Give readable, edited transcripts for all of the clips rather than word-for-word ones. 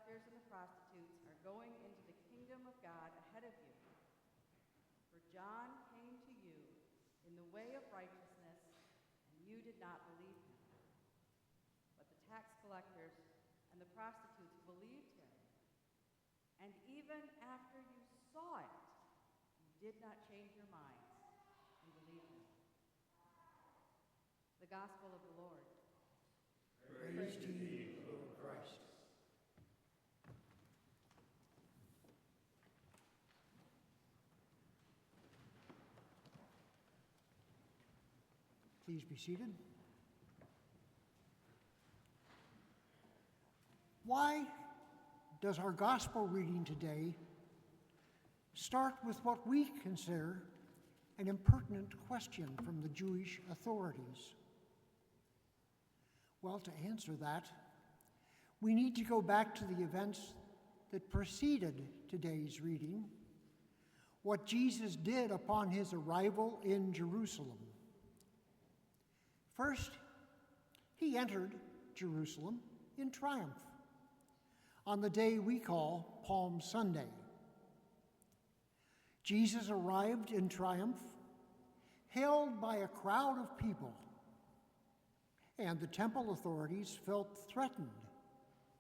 collectors and the prostitutes are going into the kingdom of God ahead of you. For John came to you in the way of righteousness, and you did not believe him. But the tax collectors and the prostitutes believed him. And even after you saw it, you did not change your minds and believe him. The Gospel of the Lord. Praise to thee, Lord Christ. Please be seated. Why does our gospel reading today start with what we consider an impertinent question from the Jewish authorities? Well, to answer that, we need to go back to the events that preceded today's reading, what Jesus did upon his arrival in Jerusalem. First, he entered Jerusalem in triumph on the day we call Palm Sunday. Jesus arrived in triumph, hailed by a crowd of people, and the temple authorities felt threatened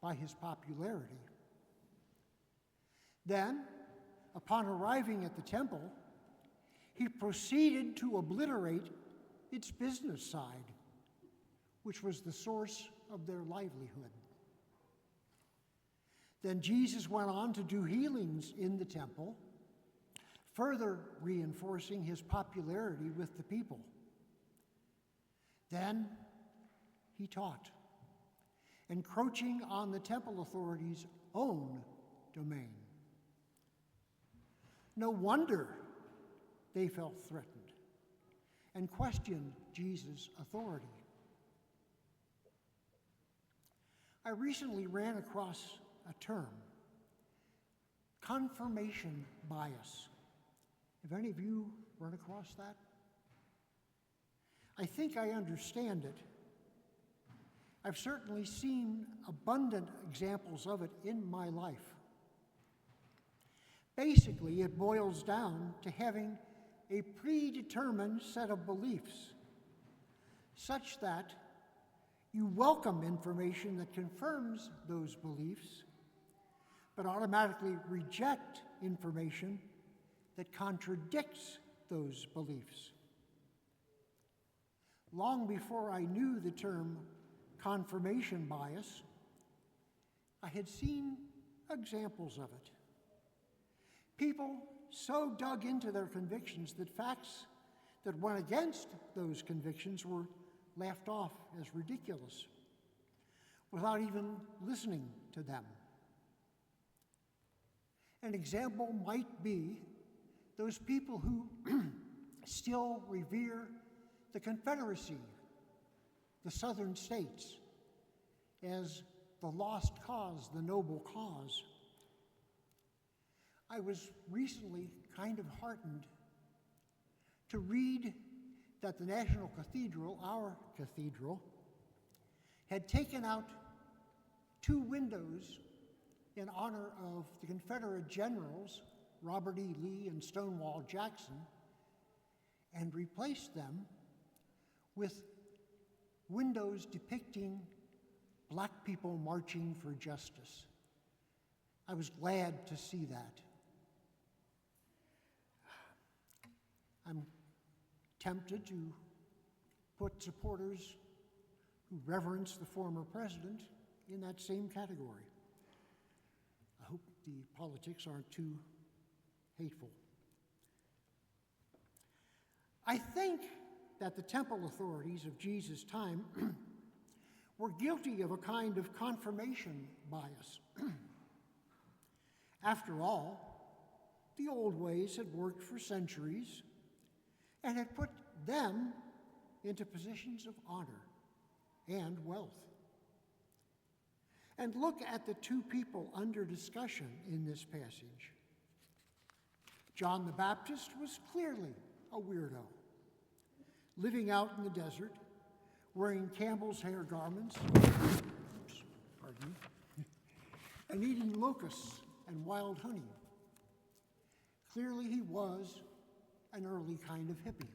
by his popularity. Then, upon arriving at the temple, he proceeded to obliterate its business side, which was the source of their livelihood. Then Jesus went on to do healings in the temple, further reinforcing his popularity with the people. Then he taught, encroaching on the temple authorities' own domain. No wonder they felt threatened and questioned Jesus' authority. I recently ran across a term, confirmation bias. Have any of you run across that? I think I understand it. I've certainly seen abundant examples of it in my life. Basically, it boils down to having a predetermined set of beliefs, such that you welcome information that confirms those beliefs, but automatically reject information that contradicts those beliefs. Long before I knew the term confirmation bias, I had seen examples of it. People so dug into their convictions that facts that went against those convictions were laughed off as ridiculous, without even listening to them. An example might be those people who still revere the Confederacy, the Southern states, as the lost cause, the noble cause. I was recently kind of heartened to read that the National Cathedral, our cathedral, had taken out 2 windows in honor of the Confederate generals, Robert E. Lee and Stonewall Jackson, and replaced them with windows depicting Black people marching for justice. I was glad to see that. I'm tempted to put supporters who reverence the former president in that same category. I hope the politics aren't too hateful. I think that the temple authorities of Jesus' time were guilty of a kind of confirmation bias. After all, the old ways had worked for centuries and had put them into positions of honor and wealth. And look at the 2 people under discussion in this passage. John the Baptist was clearly a weirdo, living out in the desert, wearing camel's hair garments, and eating locusts and wild honey. Clearly, he was an early kind of hippie.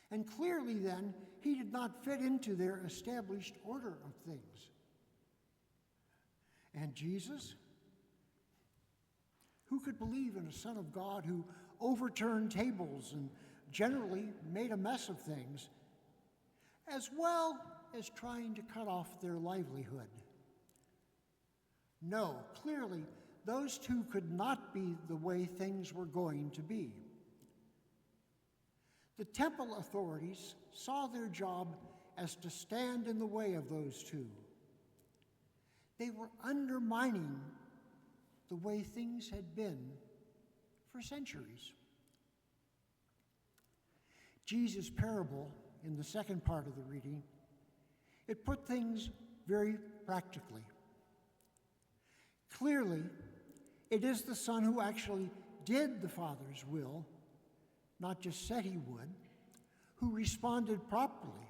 And clearly, then, he did not fit into their established order of things. And Jesus? Who could believe in a Son of God who overturned tables and generally made a mess of things, as well as trying to cut off their livelihood? No, clearly, those two could not be the way things were going to be. The temple authorities saw their job as to stand in the way of those two. They were undermining the way things had been for centuries. Jesus' parable, in the second part of the reading, it put things very practically. Clearly, it is the Son who actually did the Father's will, not just said he would, who responded properly.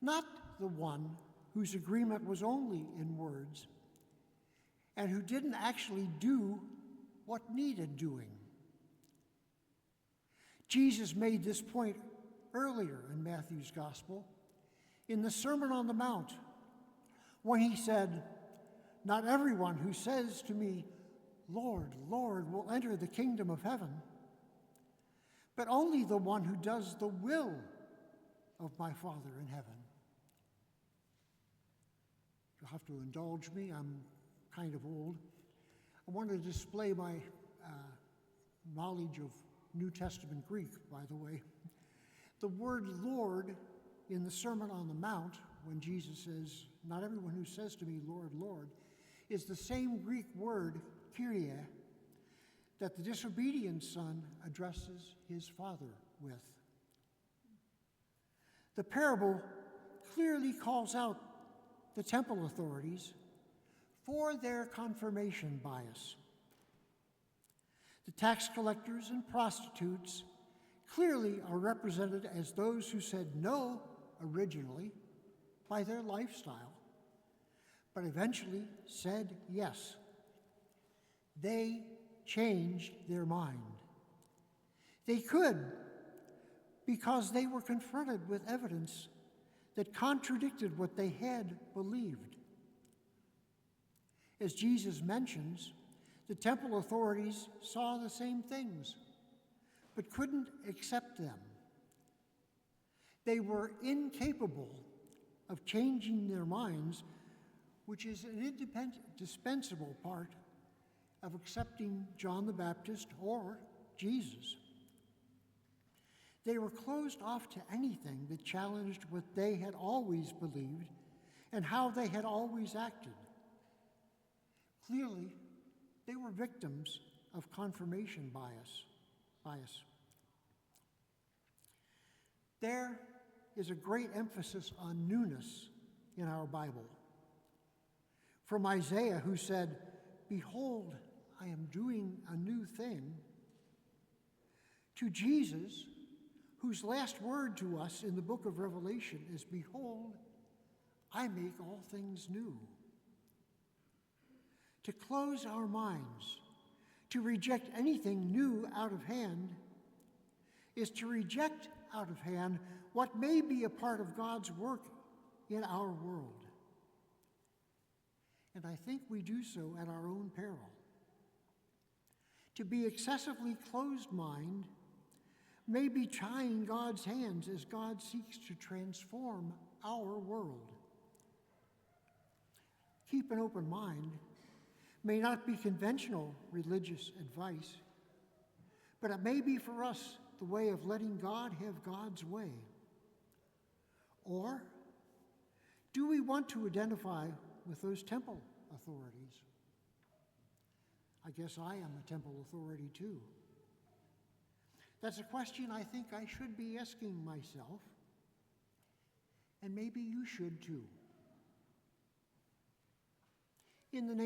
Not the one whose agreement was only in words, and who didn't actually do what needed doing. Jesus made this point earlier in Matthew's Gospel, in the Sermon on the Mount, when he said, "Not everyone who says to me, 'Lord, Lord,' will enter the kingdom of heaven, but only the one who does the will of my Father in heaven." You'll have to indulge me, I'm kind of old. I want to display my knowledge of New Testament Greek, by the way. The word Lord in the Sermon on the Mount, when Jesus says, "Not everyone who says to me, 'Lord, Lord,' is the same Greek word, Kyrie, that the disobedient son addresses his father with. The parable clearly calls out the temple authorities for their confirmation bias. The tax collectors and prostitutes clearly are represented as those who said no originally by their lifestyle, but eventually said yes. They changed their mind. They could because they were confronted with evidence that contradicted what they had believed. As Jesus mentions, the temple authorities saw the same things, but couldn't accept them. They were incapable of changing their minds, which is an indispensable part of accepting John the Baptist or Jesus. They were closed off to anything that challenged what they had always believed and how they had always acted. Clearly, they were victims of confirmation bias. There is a great emphasis on newness in our Bible. From Isaiah, who said, "Behold, I am doing a new thing," to Jesus, whose last word to us in the book of Revelation is, "Behold, I make all things new." To close our minds, to reject anything new out of hand, is to reject out of hand what may be a part of God's work in our world. And I think we do so at our own peril. To be excessively closed-minded may be tying God's hands as God seeks to transform our world. Keep an open mind may not be conventional religious advice, but it may be for us the way of letting God have God's way. Or do we want to identify with those temple authorities? I guess I am a temple authority too. That's a question I think I should be asking myself, and maybe you should too. In the name